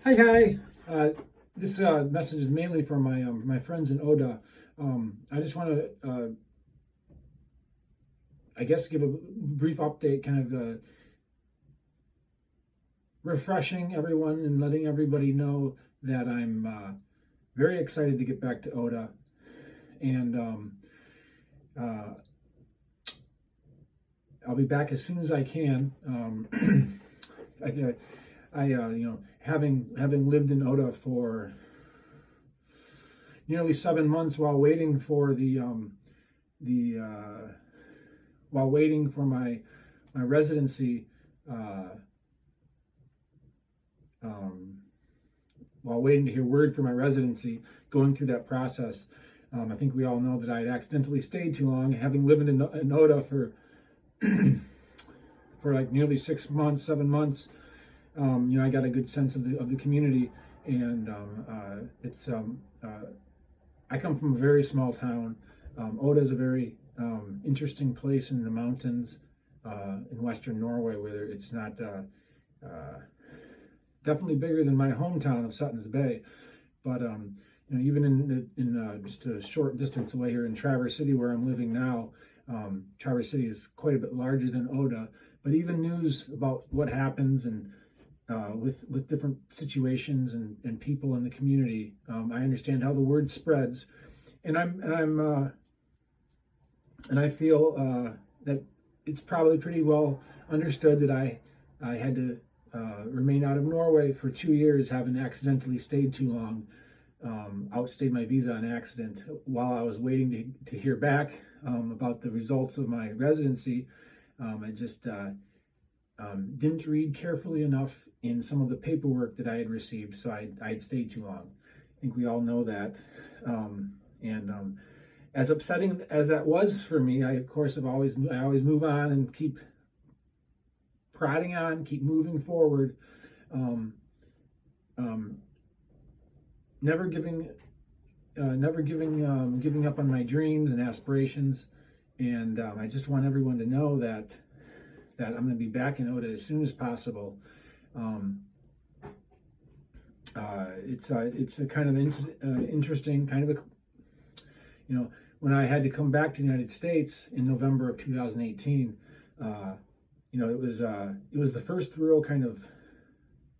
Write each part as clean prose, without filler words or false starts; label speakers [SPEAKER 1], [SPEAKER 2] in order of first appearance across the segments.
[SPEAKER 1] Hi. This message is mainly for my friends in Odda. I just want to, I guess, give a brief update, kind of refreshing everyone and letting everybody know that I'm very excited to get back to Odda, and I'll be back as soon as I can. Having lived in Odda for nearly 7 months while waiting for my residency, while waiting to hear word for my residency, going through that process. I think we all know that I had accidentally stayed too long, having lived in Odda for for like nearly 6 months, 7 months. I got a good sense of the community, and I come from a very small town. Odda is a very interesting place in the mountains in western Norway, where it's not definitely bigger than my hometown of Sutton's Bay, but even in just a short distance away here in Traverse City, where I'm living now, Traverse City is quite a bit larger than Odda. But even news about what happens and with different situations and people in the community, I understand how the word spreads, and I feel that it's probably pretty well understood that I had to remain out of Norway for 2 years, having accidentally stayed too long, outstayed my visa on accident while I was waiting to hear back about the results of my residency. I just didn't read carefully enough in some of the paperwork that I had received, so I'd stayed too long. I think we all know that. And as upsetting as that was for me, I always move on and keep prodding on, keep moving forward, never giving up on my dreams and aspirations. And I just want everyone to know that I'm going to be back in Odda as soon as possible. It's a kind of interesting kind of when I had to come back to the United States in November of 2018. It was the first real kind of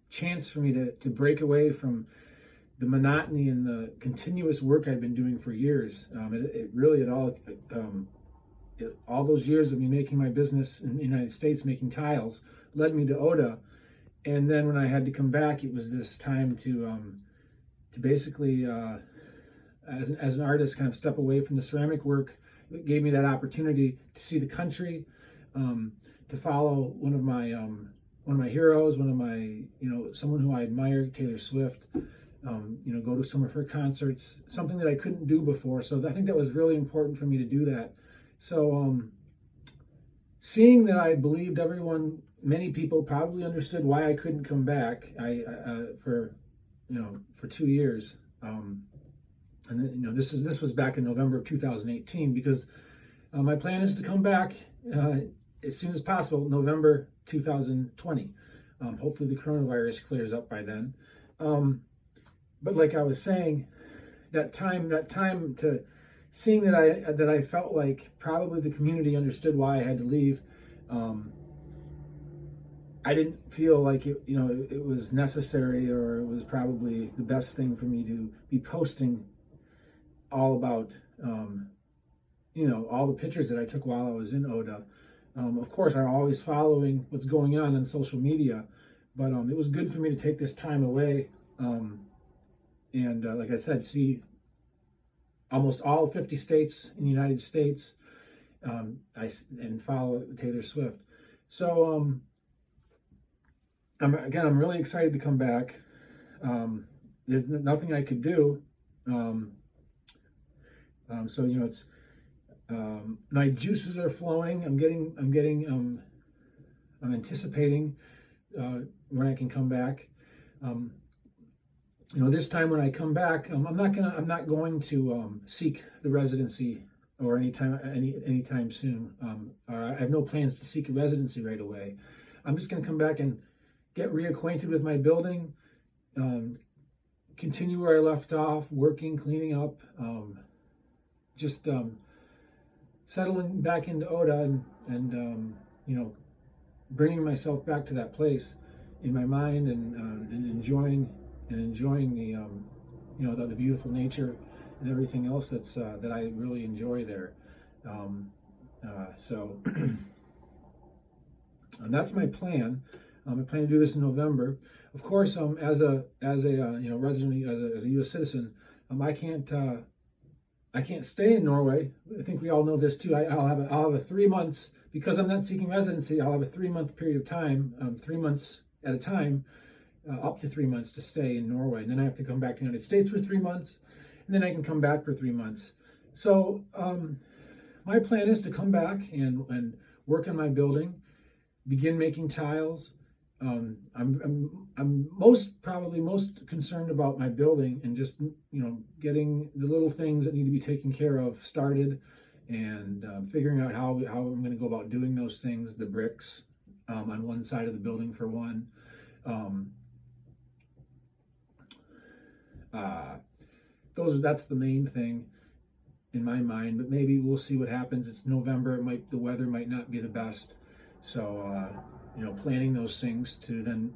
[SPEAKER 1] chance for me to break away from the monotony and the continuous work I've been doing for years. All those years of me making my business in the United States, making tiles, led me to Odda. And then when I had to come back, it was this time to basically, as an artist, kind of step away from the ceramic work. It gave me that opportunity to see the country, to follow one of my heroes, someone who I admire, Taylor Swift. Go to some of her concerts, something that I couldn't do before. So I think that was really important for me to do that. So seeing that I believed many people probably understood why I couldn't come back. For 2 years, this was back in November of 2018, because my plan is to come back as soon as possible, November 2020. Hopefully the coronavirus clears up by then. But like I was saying, that time to seeing that I felt like probably the community understood why I had to leave. I didn't feel like it was necessary, or it was probably the best thing for me to be posting all about all the pictures that I took while I was in Odda. Of course, I'm always following what's going on social media, but it was good for me to take this time away, and like I said, see almost all 50 states in the United States, and follow Taylor Swift. So I'm really excited to come back. There's nothing I could do. It's my juices are flowing. I'm anticipating when I can come back. This time when I come back, I'm not going to seek the residency or anytime soon. I have no plans to seek a residency right away. I'm just going to come back and get reacquainted with my building, continue where I left off, working, cleaning up, just settling back into Odda and bringing myself back to that place in my mind and enjoying the beautiful nature and everything else that I really enjoy there. So and that's my plan. I plan to do this in November. Of course, as a resident, as a U.S. citizen, I can't stay in Norway. I think we all know this too. I'll have a 3 months, because I'm not seeking residency. I'll have a 3-month period of time, 3 months at a time, up to 3 months to stay in Norway. And then I have to come back to the United States for 3 months, and then I can come back for 3 months. So my plan is to come back and work on my building, begin making tiles. I'm probably most concerned about my building and just getting the little things that need to be taken care of started, and figuring out how I'm going to go about doing those things. The bricks on one side of the building, for one. That's the main thing in my mind. But maybe we'll see what happens. It's November. The weather might not be the best. So planning those things to then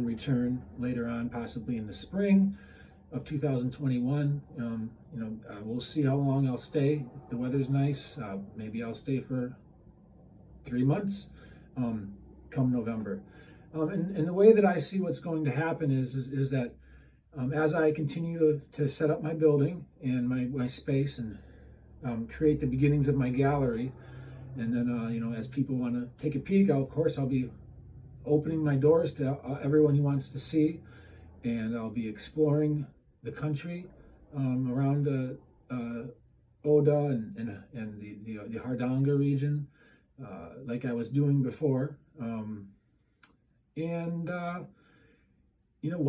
[SPEAKER 1] return later on, possibly in the spring of 2021. We'll see how long I'll stay. If the weather's nice, maybe I'll stay for 3 months come November. And the way that I see what's going to happen is that as I continue to set up my building and my space and create the beginnings of my gallery, and then as people want to take a peek, I'll be opening my doors to everyone who wants to see, and I'll be exploring the country around Odda and the Hardanger region, like I was doing before.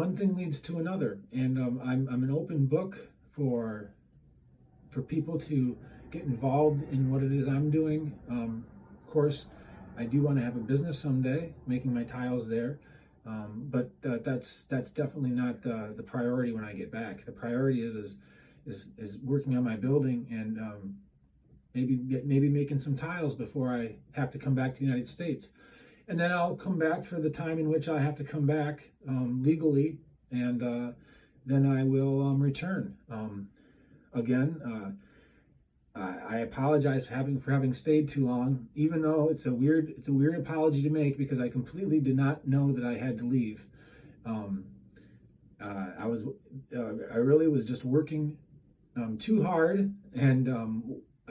[SPEAKER 1] One thing leads to another, and I'm an open book for people to get involved in what it is I'm doing. Of course, I do want to have a business someday, making my tiles there, but that's definitely not the priority when I get back. The priority is working on my building and maybe making some tiles before I have to come back to the United States. And then I'll come back for the time in which I have to come back legally, and then I will return. Again, I apologize for having stayed too long, even though it's a weird apology to make, because I completely did not know that I had to leave. I really was just working too hard and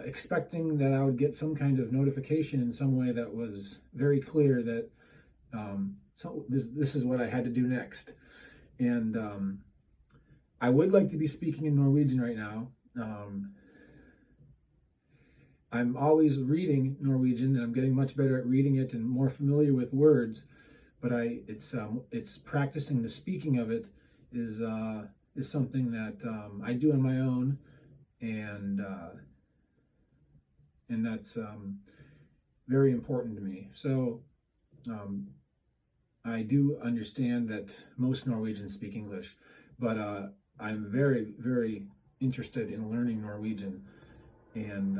[SPEAKER 1] expecting that I would get some kind of notification in some way that was very clear that so this is what I had to do next. And I would like to be speaking in Norwegian right now. I'm always reading Norwegian, and I'm getting much better at reading it and more familiar with words. But it's practicing the speaking of it is something that I do on my own, and that's very important to me. So I do understand that most Norwegians speak English, but I'm very, very interested in learning Norwegian, and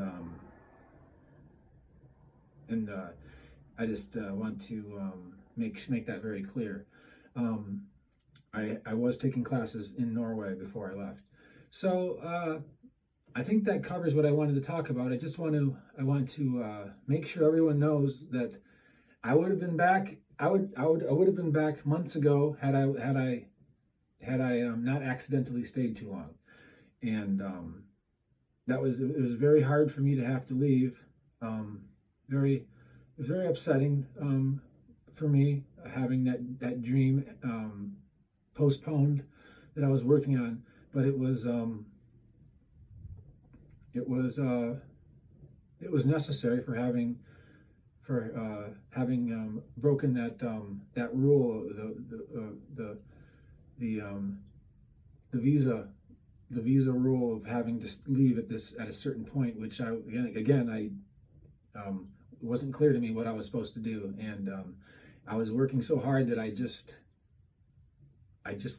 [SPEAKER 1] I just want to make that very clear. I was taking classes in Norway before I left, so I think that covers what I wanted to talk about. I want to make sure everyone knows that I would have been back. I would have been back months ago had I not accidentally stayed too long, and it was very hard for me to have to leave. It was very upsetting for me, having that dream postponed that I was working on, but it was necessary for having broken that rule, the visa rule of having to leave at a certain point, which it wasn't clear to me what I was supposed to do, and I was working so hard that I just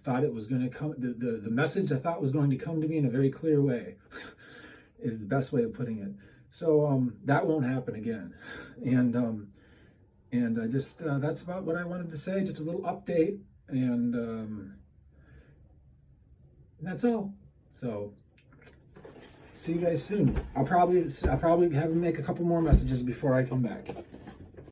[SPEAKER 1] thought it was going to come. The message I thought was going to come to me in a very clear way is the best way of putting it. So that won't happen again. And I just that's about what I wanted to say. Just a little update, and that's all. So see you guys soon. I'll probably have him make a couple more messages before I come back.